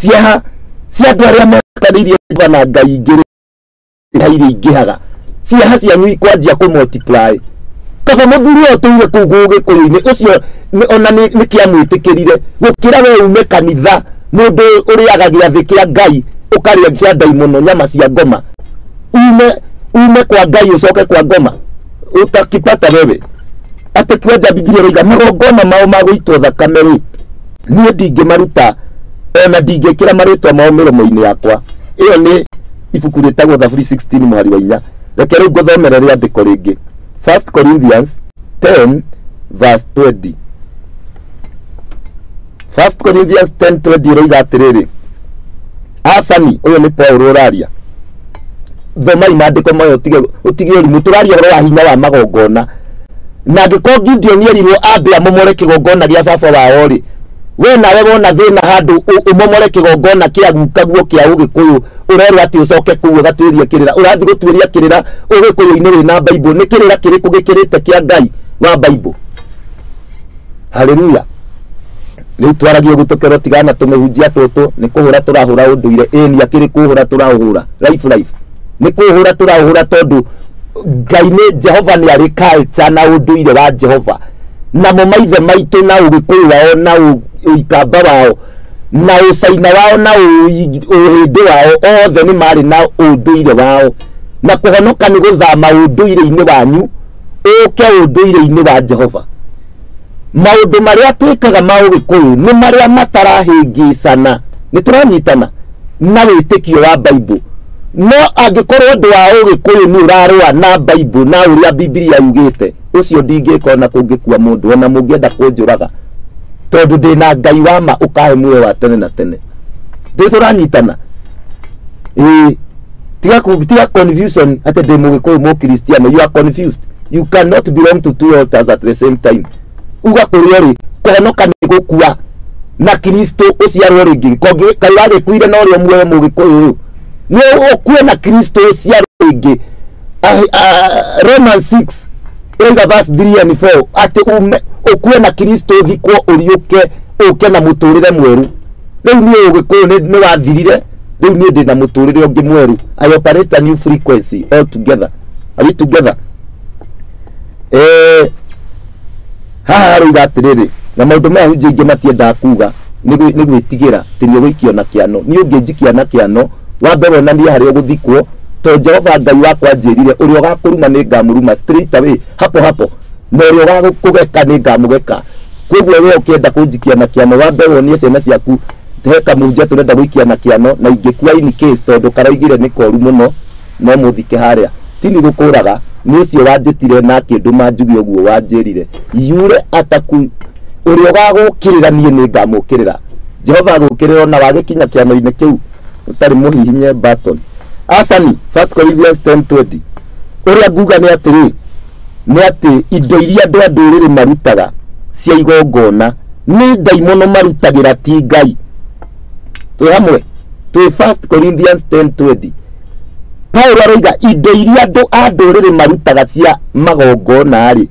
ciĩha cia andũ arĩa metanĩirie na Ngai ingĩ ingĩhaga ciĩha cianyu ikwanjia kũ multiply kaba mũthuri ũyũ tũire kũu Gĩkũyũ-inĩ ũcio ona nĩ kĩamwĩtĩkĩrire gũkĩra we ume kanitha mũndũ ũrĩaga gĩathĩ kĩa Ngai ũkarĩa kĩa ndaimono nyama cia ngoma ume kwa Ngai ũcoke kwa ngoma utakipata wewe ate kwenja Biblia roiga magongona mao magũitwo thakame rĩ niĩ ndingĩmaruta ona ndingĩkĩra marĩtwa mao mĩromo-inĩ yakwa ĩyo nĩ ibuku rĩtagwo Thaburi 16 mũhari wa 4 reke rĩu ngũthomere rĩandĩko rĩngĩ 1 Corinthians 10 verse 20 1 Corinthians 10:20 roiga atĩrĩrĩ Asani ũyũ nĩ Paul ũraria thomai maandĩko mayo ũtige ũrimũ tũraria ũhoro wa hinya wa magongona na angĩkorwo Gideon erirwo ambe amomore kĩgongona gĩa baba wao rĩ we nawe wona thĩna handũ ũmomore kĩgongona kĩa gukaguo kĩa Ũgĩkũyũ ũrerwo atĩ ũcoke kũu ũgatuĩria kĩrĩra ũrathiĩ gũtuĩria kĩrĩra Ũgĩkũyũ-inĩ wĩna Bible nĩ kĩrĩra kĩrĩkũ gĩkĩrĩte kĩa Ngai wa Bible haleluya rĩu twaragio gũtũkerwo tigana tũmehunjia tũtũ nĩ kũhũra tũrahũra ũndũire ĩni akĩrĩ kũhũra tũrahũra life nĩ kũhũra tũrahũra tondũ Ngai nĩ Jehova nĩ arĩ culture na ũndũire wa Jehova namo maithe maitũ na Ũgĩkũyũ wao na ũikamba wao na ũcaina wao na ũhĩndĩ wao othe nĩ marĩ na ũndũire wao na kũhonoka nĩ gũthama ũndũire-inĩ wanyu ũke ũndũire-inĩ wa Jehova maũndũ marĩa twĩkaga ma Ũgĩkũyũ nĩ marĩa matarahĩngĩcana nĩ tũranyitana na wĩtĩkio wa Bible no angĩkorwo ũndũ wa Ũgĩkũyũ nĩ ũrarũa na Bible na ũrĩa Biblia yugĩte ũcio ndingĩka ona kũngĩkua mũndũ ona mũngĩenda kũnjũraga tondũ ndĩna Ngai wa ma ũkahe muoyo wa tene na tene ndĩtũranyitana tiga confusion atĩ ndĩ Mũgĩkũyũ Mũkristiano you are confused you cannot belong to two altars at the same time uga kũrĩa rĩ kũhonoka nĩ gũkua na Kristo ũciarwo rĩngĩ Ngai wagĩkuire na ũrĩa muoyo Mũgĩkũyũ nĩ ũkue na Kristo ũciarwo rĩngĩ Romans 6 ĩrauga verse 3 and 4 atĩ ũkue na Kristo ũthikwo ũke na mũtũrĩre mwerũ rĩu niĩ Ũgĩkũyũ nĩ wathirire rĩu niĩ ndĩ na mũtũrĩre ũngĩ mwerũ I operate a new frequency altogether are we together haha rauga atĩrĩrĩ na maũndũ maya hujia ingĩ matiendaga kuga nĩ gwĩtigĩra atĩ nĩ ũgũikio na kĩano niĩ ũngĩnjikia na kĩano wambe wonanie harĩa ũgũthikwo to Jehova Ngai wakwa njĩrire ũrĩa ũgakũruma nĩ ngamũruma straight away hapo na ũrĩa ũgagũkũgeka nĩ ngamũgeka koguo we ũkĩenda kũnjikia na kĩano wambe wonie ciana ciaku heka mũnja tũrenda gũikia na kĩano na ingĩkua in case tondũ karaigire nĩ koru mũno no mũthike harĩa ti nĩ gũkũraga nĩ ũcio wanjĩtire na kĩndũ manjugi ũguo wanjĩrire yure ataku ũrĩa ũgagũkĩrĩra niĩ nĩ ngamũkĩrĩra Jehova agũkĩrĩra na wagĩkinya kĩano-inĩ kĩu ũtarĩ mũhihinye button Asani 1 Corinthians 10:20 ũrĩa nguga nĩ atĩ indo iria andũ a ndũrĩrĩ marutaga cia igongona nĩ ndaimono marutagĩra ti Ngai twĩ hamwe twĩ 1 Corinthians 10:20 Paulo aroiga indo iria andũ a ndũrĩrĩ marutaga cia magongona rĩ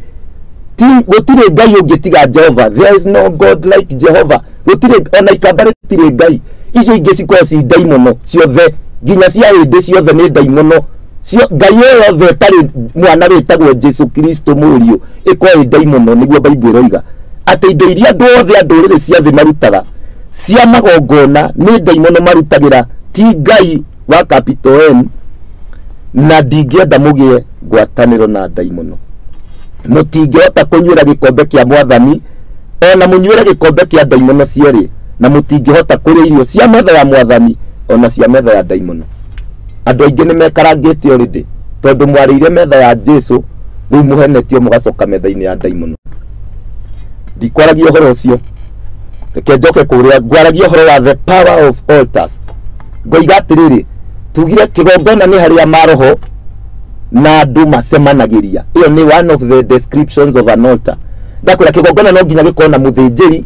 ti gũtirĩ Ngai ũngĩ tiga Jehova there is no God like Jehovah gũtirĩ ona ikamba rĩtirĩ Ngai icio ingĩ cikorwo ci ndaimono ciothe nginya cia hĩndĩ ciothe nĩ ndaimono Ngai yothe tarĩ mwana wĩtagwo Jesu Kristo mũriũ ĩkorwo ĩ ndaimono nĩguo Bible ĩroiga atĩ indo iria andũ othe a ndũrĩrĩ cia thĩ marutaga cia magongona nĩ ndaimono marutagĩra ti Ngai wa capital N na ndingĩenda mũgĩe ngwatanĩro na ndaimono mũtingĩhota kũnyuĩra gĩkombe kĩa Mwathani ona mũnyuĩre gĩkombe kĩa ndaimono cierĩ na mũtingĩhota kũrĩa irio cia metha ya Mwathani ona cia metha ya ndaimono andũ aingĩ nĩ mekarangĩte already tondũ mwarĩire metha ya Jesu rĩu mũhenetio mũgacoka metha-inĩ ya ndaimono ndikwaragia ũhoro ũcio reke njoke kũrĩa ngwaragia ũhoro wa the power of altars ngoiga atĩrĩrĩ tugire kigongona ni haria maroho na andu macemanagiria. Iyo ni one of the descriptions of an altar. Ndakura kigongona no nginya gikona muthinjiri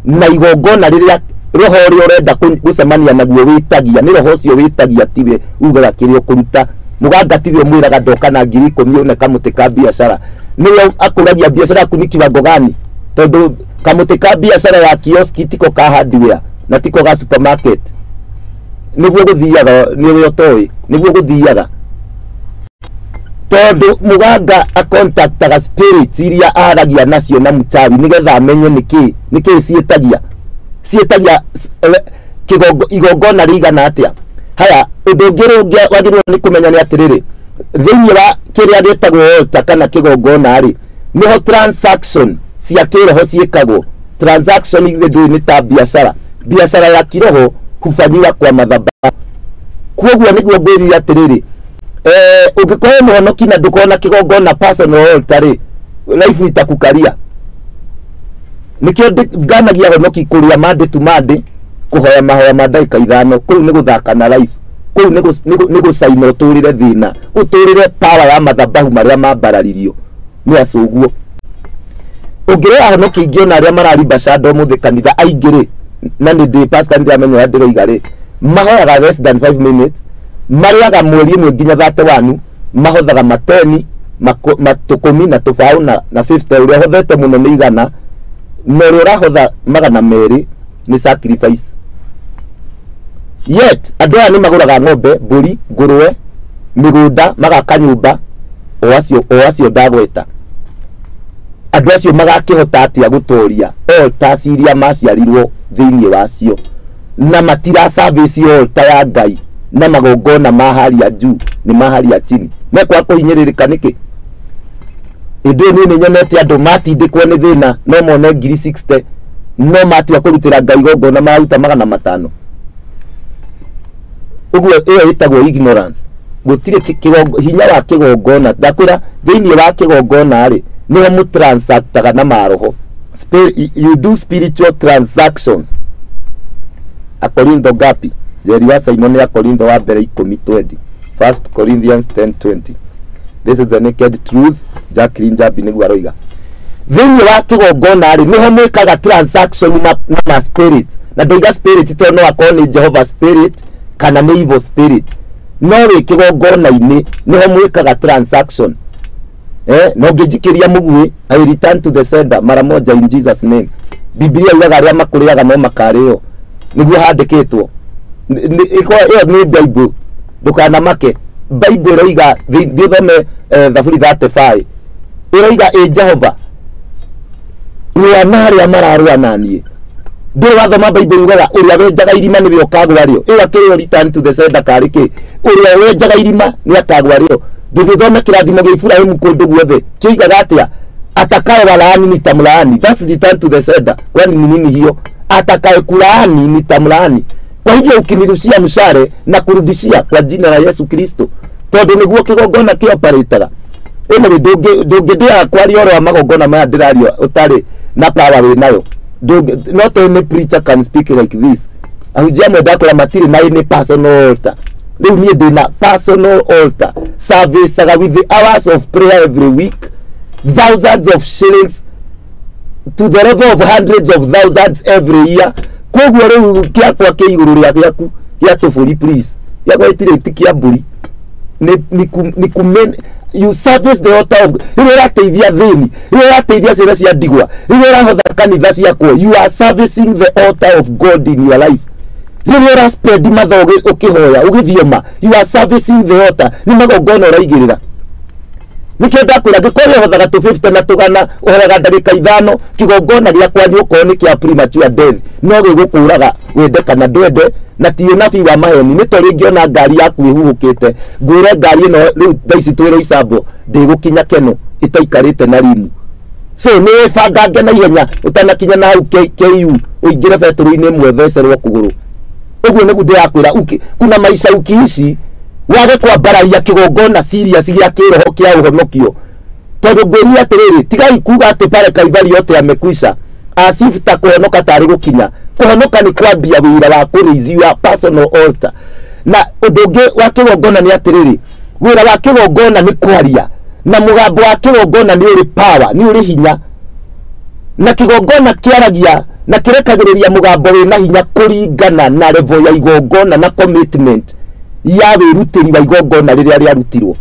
na igongona riria roho ri urenda gucemania naguo witagia ni roho cio witagia tiwe ugaga kirio kuruta muganga tiwe mwiraga ndoka na 10,000 one kamuti ka biashara niyo akuragia biashara yaku ni kiwango gani? Tondu kamuti ka biashara ya kioski tiko ka hardware na tiko ga supermarket niguo guthiaga niwe otoi niguo guthiaga. Tondu muganga a contactaga spirits iria aragia nacio na mchawi nigetha amenye niki cietagia igongona rigana atia. Haya undu ungi wagirwo ni kumenya ni atiriri thiini wa kiria gitagwo altar kana kigongona ri niho transaction cia kiroho ciikagwo. Transaction ithe ni ta biashara ya kiroho hufanyiwa kwa madhabahu. Kwoguo niguo ngwirire atiriri ungikorwo muhonoki na ndukona kigongona personal altar ri life itakukaria. Nikio nganagia honoki kuria mande tu mande kuhoya mahoya ma ndagika 5 kuu ni guthaka na life kuu ni gucaina uturire thina uturire power ya madhabahu maria mambararirio ni acuguo. Ungire honoki ingiona aria mararimba shando muthe kanitha aingire na ni ndi pastor ndi amenya ndiroiga ri mahoyaga less than 5 minutes mariaga mweri imwe nginya 31 mahothaga mateni matukumi na tufau na 50 uria hothete muno ni igana no urahotha magana meri ni sacrifice. Yet andu aya ni maguraga ng'ombe mburi ngurwe migunda magaka nyumba o acio ndagweta. Andu acio magakihota atia gutoria altar iria maciarirwo thiini wacio na matira service altar ya Ngai na magongona maharia juu ni maharia chini mekwa kuhinyiririka niki. Indu ni nyonete andu matindikwo ni thina no mone 60 no matua kurutira Ngai gongona maruta 500. Uguo iyo itagwo ignorance. Gutire hinya wa kigongona ndakwira thiini wa kigongona ri niho mu transactaga na maroho. You do spiritual transactions. Akorintho gapi jeri wa Simon ya Korintho wa mbere 10:20 1 Corinthians 10:20. This is the naked truth. Jacqueline Jabi niguo aroiga thiini wa kigongona ri niho mwikaga transaction na spirits na ndoiga spirit to no akoni ni Jehovah spirit kana ni evil spirit no ri kigongona-ini niho mwikaga transaction. No ngijikiria mugui I return to the sender mara moja in Jesus name. Biblia yugaga aria makuriaga no makario niguo handikitwo iko iyo ni Bible ndukana make. Bible roiga thithome Thaburi 35 iroiga Jehova ruwa naria mararua nanie nduri wathoma Bible yugaga uria wenjaga irima ni ukagwa rio ira kirio return to the sender kariki uria wenjaga irima ni akagwa rio. Duthome kirathimo gia Ibrahimu kundu guothe kiigaga atia atakaye walaani nitamlaani. That's return to the sender. Kwani ni nini hiyo? Atakaye kulaani nitamlaani. Kwa hivyo ukinirushia mshare na kurudishia kwa jina la Yesu Kristo tondu niguo kigongona kioparetaga. Emwe ndungidia kwari oro magongona maya ndirario utari na power we nayo. Not any preacher can speak like this. Ahujia mwendakora matiri na any personal altar. Riu nie ndina personal altar service with the hours of prayer every week, thousands of shillings to the level of hundreds of thousands every year. Koguo riu kiakwa ke iguru ria giaku gia tufuri please yakwa itire tikia mburi ni kumen you service the altar of ira teithia thini ira teithia ciana cia ndigwa ira hotha kanitha ciakwo. You are servicing the altar of God in your life. Ira spread mathoge ukihoya ugithioma. You are servicing the altar. Ni magongona uraigirira nikio ndakwira ngikori hothaga 250 na tugana uhoraga ndagika 5 kigongona gia kwani ukoni kia premature death no gigukuraga wende kana ndwende na ti nabi wa maheni ni tori ngiona ngari yaku ihurukite ngwire ngari ino riu thaici twiro icambo ndigukinya keno itaikarite na rimu. So ni bangange na ihenya utanakinya na hau KU uingire beturu-ini imwe thecerwo kuguru. Uguo niguo ndirakwira kuna maisha ukiici wage kwambararia kigongona serious gia kiroho kia uhonokio tondu ngwiri atiriri tigai kuga ati pale Kalvari yote yamekwisha asifta kuhonoka tari gukinya. Kuhonoka ni kwambia wira wa kurithi wa personal altar na udonge wa kigongona ni atiriri wira wa kigongona ni kwaria na mugambo wa kigongona ni uri power ni uri hinya na kigongona kiaragia na kirekagiriria mugambo wina hinya kuringana na level ya igongona na commitment ya wirutiri wa igongona riria riarutirwo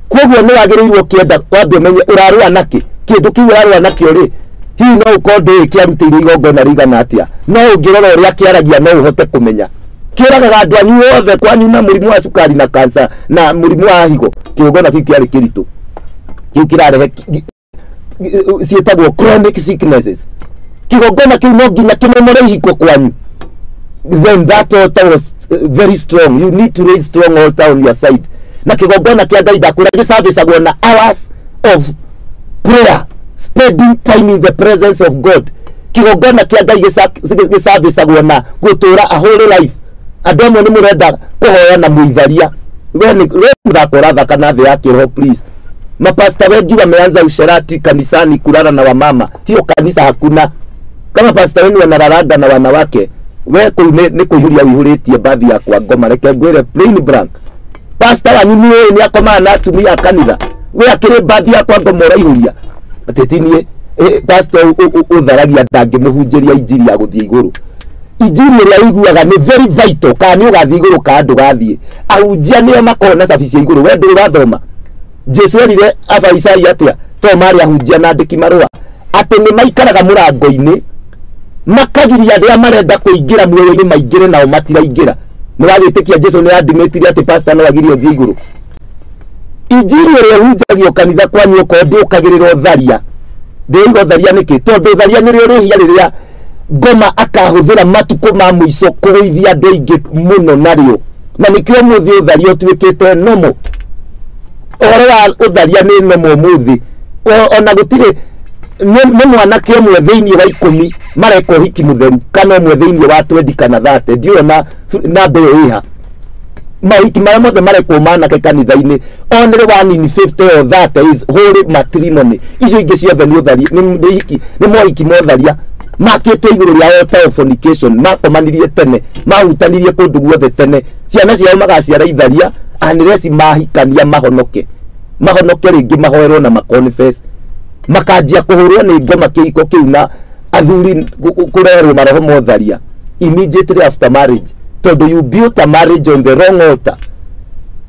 koguo ni wagirirwo kienda wambe menye urarua naki kindu kiu urarua naki uri hihi no ukondo ikiarutire igongona rigana atia no ungirora uria kiaragia no uhote kumenya kiragaga andu anyu othe kwanyu na murimu wa sukari na kansa na murimu wa higo kigongona kiu kiari kiritu kiu kirarehe sietagwo chronic sicknesses kigongona kiu no nginya kimemore ihiko kwanyu then that altar was very strong. You need to raise strong altar on your side na kigongona kia Ngai ndakura service agona hours of prayer, spending time in the presence of God. Kigongona kia Ngai service agona gutura a holy life. Adomo ni murenda kuhoya na muitharia we muthakora thakana thi ya kiroho please. Mapasta wengi wameanza usherati kanisani kulala na wamama. Hiyo kanisa hakuna. Kama pasta wenu wanararaga na wanawake, we ni kuhuria wihuritie baadhi ya kwa ngoma reke ngwire plain blank. Pasta wanyu ni akoma na atumia kanitha. We akire baadhi ya kwa ngoma raihuria. Atetinie pasta utharagia ndangi muhunjiria injiri ya guthie iguru. Injiri ria iguaga ni very vital kana ni ugathie iguru ka andu gathie. Ahunjia ni makona service iguru we ndu urathoma. Jesu erire afaisai atia to mari ahunjia na ndiki marua ati ni maikaraga murango-ini makagiria andu marenda kuingira muoyo-ini maingire nao matiraingira. Muragitikia Jesu ni admitire ati pastor no agirio thie iguru. Injiri ria hunjagio kanitha kwanyu ko ndukagirira utharia ndigo tharia niki tondu tharia ni rio rihia riria ngoma akahuthira matuko ma muico kuruithia andu aingi muno nario na nikio muthi utharia utwikite nomo. Ohoro wa utharia ni nomo muthi ona gutire ni mwanake umwe thiini wa 10 mareko hiki mutheru kana umwe thiini wa 20 kana 30 ndio na mbe iha mahiki mara mothe mareko manake kanitha-ini only one in 50 or 30 is holy matrimony. Icio ingi ciothe ni utharia ni hiki ni mohiki motharia makite iguru ria altar of fornication makomanirie tene mahutanirie kundu guothe tene ciana ciao magaciara itharia aniresi mahikania mahonoke ringi mahoerwo na maconfess makanjia kuhurwo ni ngoma kiiko kiu na athuri kurerwo maroho motharia immediately after marriage tondu you built a marriage on the wrong altar.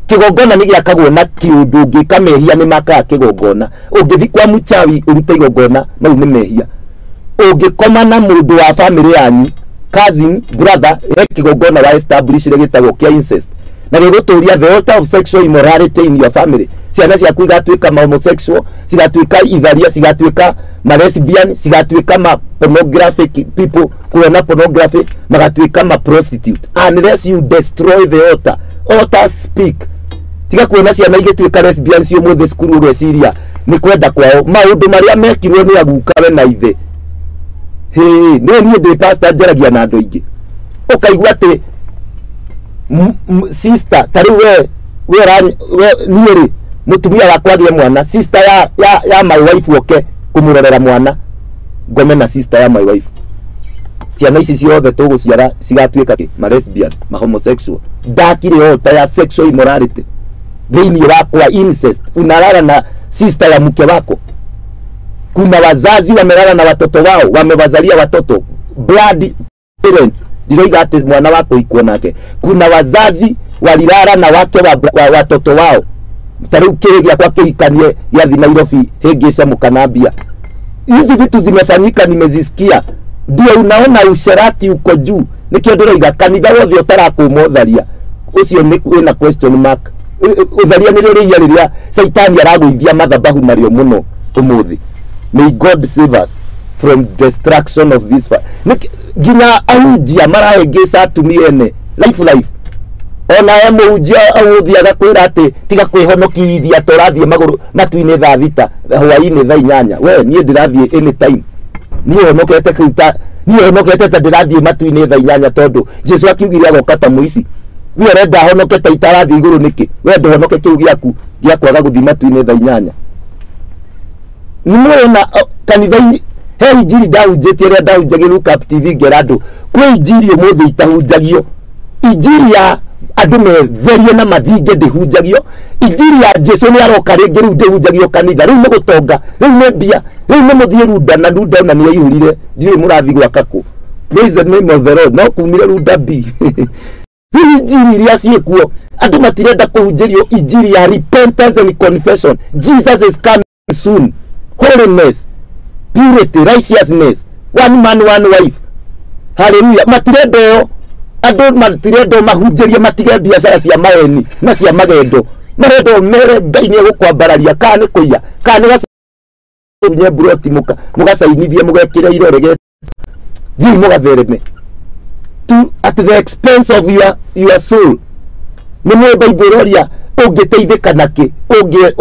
Kigongona ni giakagwo na kiundu ngikamehia ni maka kigongona ungithi kwa muchawi urute igongona mau ni mehia. Ungikoma na mundu wa family yanyu cousin brother kigongona wa establish gitagwo kia incest na giguturia the altar of sexual immorality in your family. Ciana ciaku igatuika homosexual, cigatuika itharia, cigatuika lesbian, cigatuika pornographic people, kuona pornography, magatuika prostitute. Unless you destroy the altar, altars speak. Tiga kuona ciana igituika lesbian cio mothe skuru ugeciria ni kwenda kwao maundu maria mekirwo ni agukawe na ithe. Hey, ni ndi pastor njaragia na andu ingi ukaigua ati sister tari we nieri mutumia wakwa agie mwana sister ya my wife oke kumurorera mwana ngome na sister ya my wife. Ciana ici ciothe tuguciara cigatuika ma lesbian ma homosexual ndakire altar ya sexual immorality thiini wakwa incest unalala na sister ya mke wako. Kuna wazazi wamelala na watoto wao wamewazalia watoto blood parents ndiroiga ati mwana wako iko nake. Kuna wazazi walilala na wake wa watoto wao tariu kiregia kwa kiikanie ya Nairobi hegesa mukanambia. Hizi vitu zimefanyika nimezisikia. Ndio unaona usherati uko juu. Nikio ndiroiga kanitha wothe utarakumotharia ucio ni na question mark. Utharia ni riria Saitani araguithia mathabahu mario muno umuthi. May God save us from destruction of this fire. Ginya ahujia marahegesa tumiene life ona emo ujia ahujia gakwira ati tiga kwihonokithia torathie maguru matuine thaa thita hwaini thaa 8 we nie ndirathie anytime nie honokete kuta nie honokete ta ndirathie matuine thaa 8 tondu Jesu akiugire agoka ta muici we renda honokete itarathi iguru niki we ndohonoke kiu giaku giakwaga guthie matuine thaa 8 nimwona kanitha-ini he injiri ndahunjitie ria ndahunjagia Look Up TV ngerando kwi injiri umuthi itahunjagio injiri ya andu metherie na mathinge ndihunjagio injiri ya Jesu ni aroka ringi riu ndihunjagio kanitha riu ni gutonga riu ni mbia riu ni muthie runda na runda na ni aihurire ndiwe murathi gwaka ku. Praise the name of the Lord. No kumire runda bi injiri iria ciekuo andu matirenda kuhunjirio injiri ya repentance and confession. Jesus is coming soon. Holiness, purity, righteousness, one man one wife. Hallelujah. Matirenda yo andu matirenda mahunjirie matige biashara cia maweni na cia magendo marenda mere Ngai ni gukwambararia kana kuiya kana gasunye buroti mugacainithie mugekire irorege thi mugathereme to at the expense of your soul. Ni mwe Bible roria ungiteithika naki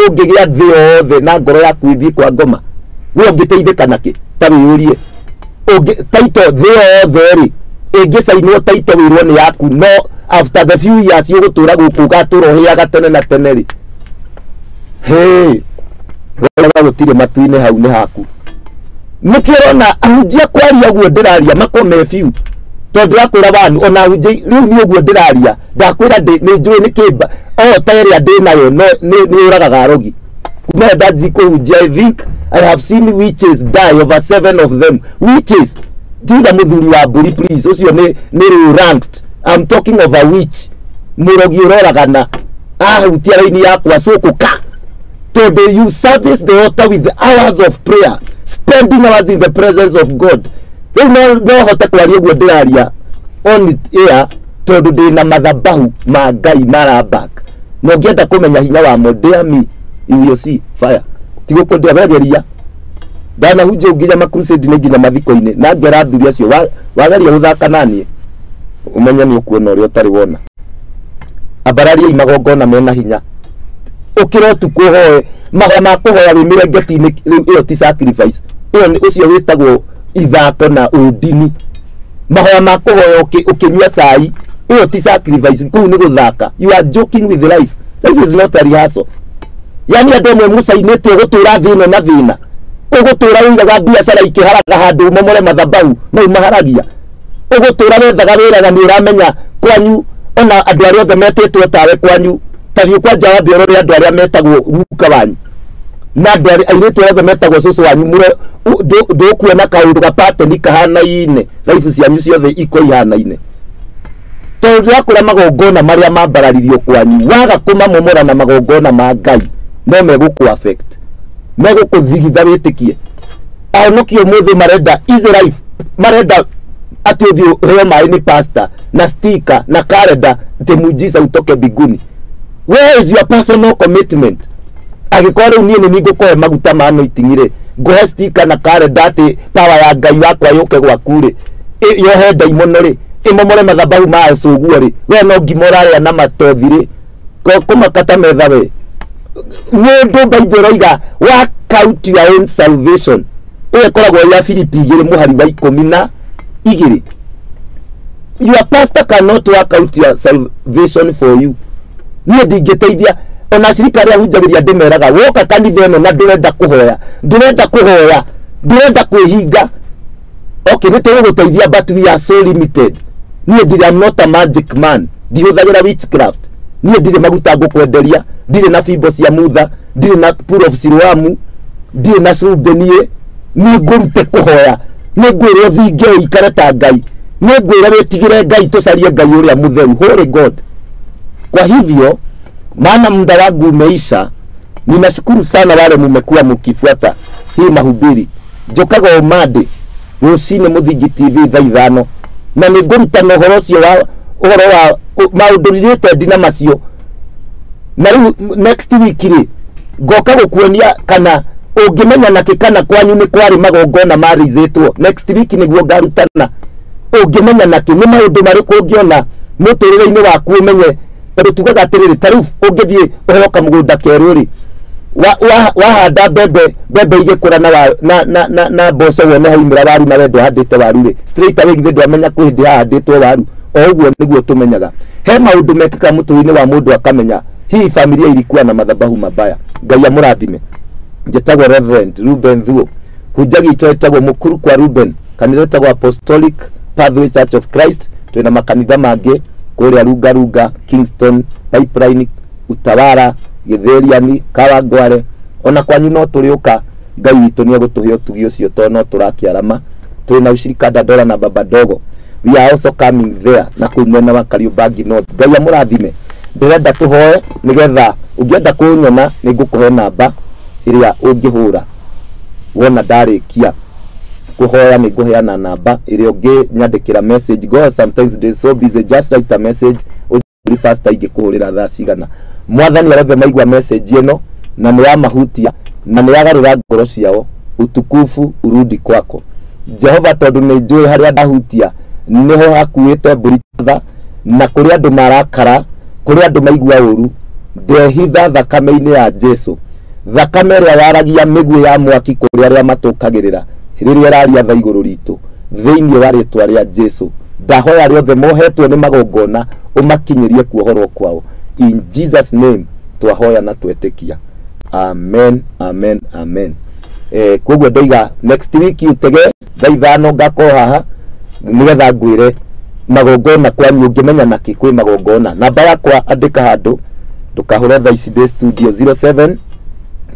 ungigia thi yothe na ngoro yaku ithi kwa ngoma we ungiteithika naki ta wiyurie taito thi yothe ri ingicainwo taito wirwo ni yaku no after the few years ugutura guku gaturohiaga tene na tene ri hey wala gutire matuine hau ni haku nikirona ahunjia kwaria guo ndiraria makome few tondu akwira banu ona ahunjia riu ni uguo ndiraria ndakwira ni njui ni kimba tayari ndi nayo no ni uragaga arogi kuma ndaji kuhunjia. I think I have seen witches die, over 7 of them. Witches tiga muthuri wa mburi please ucio ni ranked. I'm talking of a witch murogi uroragana hutia raini yakwa sukuka tondu you service the altar with the hours of prayer, spending hours in the presence of God. No hota kwaria guo ndiraria on air tondu ndina mathabahu ma Ngai marabak no ngienda kumenya hinya wa modemi you will see fire tigo kundia bageria dana huje uginya makrusade ni nginya mathiko-ine na ngera thuri acio wagaria guthaka nanie umenya ni ukuona uri utari wona abararia imagongona mena hinya ukiro tukuhoe maga makuhoya wimire ngeti-ine iyo ti sacrifice iyo ni ucio witagwo ithako na udini mahoya makuhoya ukinyua cai iyo ti sacrifice kuu ni guthaka. You are joking with life. Life is not a rehearsal. Yani andu mwe mucainite gutura thina na thina ugutura wigaga biacara ikiharaga handu momore mathabau no maharagia ugutura wethaga wira na ni uramenya kwanyu ona andu aria othe metitwo tawe kwanyu tathio kwa jawa bioro ria andu aria metagwo ruka wanyu na andu aria airitu othe metagwo cucu wanyu mure ndukuona kaundu gapateni kahanaine life cianyu ciothe iko ihanaine tondu akura magongona maria mambararirio kwanyu waga kumamomora na magongona ma Ngai no meguku affect megukuthigitha witikie ahonokio muthe marenda easy life marenda atithio heo mai ni pastor na sticker na calendar temujisa utoke biguni. Where is your personal commitment? Agikore unie ni ngukoe maguta ma anointingire ngohe sticker na calendar ati power ya Ngai wakwa yuke gwakure yohe daimono ri imomore mathabahu ma cuguo ri we no ngimorare na matothire kumakata metha we ndu Bible roiga work out your own salvation koragwo ya Filipi 2 muhari wa 12. Your pastor cannot work out your salvation for you. Niĩ ndingĩteithia ona cirika ria hunjagiria ndimeraga woka kanitha ĩno na ndurenda kwĩhinga okay nĩ tũgũteithia but we are so limited. Niĩ ndirĩ not a magic man ndihũthagĩra witchcraft niĩ ndirĩ maguta ngũkwenderia ndirĩ na fimbo cia mutha ndirĩ na pool of Siloam ndirĩ na cumbe niĩ nĩ ngũrute kũhoya nĩ ngwĩre thinge ikare ta Ngai nĩ ngwĩre wĩtigĩre Ngai tũcarie Ngai ũrĩa mũtheru holy God. Kwa hivyo maana muda wangu umeisha, ninashukuru sana wale mmekuwa mkifuata hii mahubiri njokaga umade rucine Muthingi TV thaa 5 na nĩ ngũruta ũhoro ũcio wa maũndũ related na macio na next week ri ngoka gukuonia kana ungimenya na kikana kwanyu ni kwari magongona marizitwo next week niguo ngarutana ungimenya na kĩ nĩ maũndũ marĩkũ ũngiona mũtũrĩre-inĩ waku umenye tugaga atiriri tariu ungithie uhoka mugunda keru ri wahanda mbembe igikura na mboco wone haimira waru na wendo handite waru ri straight away githe ndwamenya kwindi handitwo waru o uguo niguo tumenyaga he maundu mekika mutuini wa mundu akamenya hii familia ilikuwa na madhabahu mabaya. Ngai amurathime. Njetagwo Reverend Ruben Thuo hujagi itwetagwo mukuru kwa Ruben kanitha etagwo Apostolic Pathway Church of Christ twina makanitha mangi kuria Runga, Kingston, Pipeline, Utawala, Githeriani, Kawangware, ona kwanyu no turiuka. Ngai witũ nĩ egũtũhe ũtugi ũcio tondũ no tũrakĩarama. Twĩ na ushirika Dandora na Babadogo. We are also coming there na kũu mwena wa Kariobangi North. Ngai amũrathime. Ndĩrenda tũhoe nĩgetha ũngĩenda kũnyona nĩ ngũkũhe namba ĩrĩa ũngĩhũra wona ndarĩkia kuhoya. Nĩ ngũheana namba ĩrĩa ũngĩnyandĩkĩra message. God sometimes they so busy, just write a message ũrĩ pastor ingĩkũhũrĩra thaa cigana. Mwathani arothe maigua message ĩno na nĩ ya mahutia na nĩ yagarũra ngoro ciao. Utukufu urudi kwako Jehova, tondũ nĩ njũĩ harĩa ndahutia niho hakuĩte mbũri na kũrĩ andũ marakara, kũrĩ andũ maigua ũru. Ndehitha thakame-inĩ ya Jesu, thakame ĩrĩa yaragia mĩguĩ ya mwaki kũrĩ arĩa matũkagĩrĩra rĩrĩa ĩraria tha igũrũ ritũ thĩinĩ wa rĩtwa rĩa Jesu. Ndahoya rĩothe mohetwo nĩ magongona ũmakinyĩrie kuohorwo kwao. In Jesus name twahoya na twetĩkia. Amen, amen, amen. Koguo ndoiga next week utege thaa 5 ngako haha nigetha ngwire magongona kwanyu ũngĩmenya nakĩ kwĩ magongona. Namba yakwa andĩka handũ ndũkahũre thaa ici ndĩ studio 07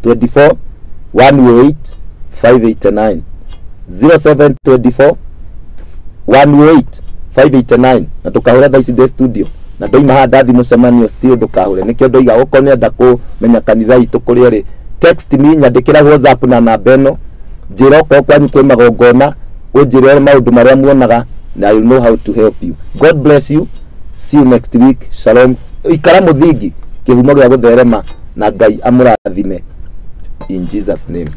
24 108 589 07 24 108 589 na ndũkahũre thaa ici ndĩ studio na ndoima haha ndathi mũcemanio still ndũkahũre. Nĩkĩo ndoiga gũkorwo nĩenda kũmenya kanitha itũ kũrĩ rĩ, text me nyandĩkĩra WhatsApp na namba ĩno, njĩra okorwo kwanyu kwĩ magongona, ũnjĩre maũndũ marĩa muonaga na I will know how to help you. God bless you. See you next week. Shalom. Ikara mũthingi kĩhumo gĩa gũtherema na Ngai amũrathime in Jesus name.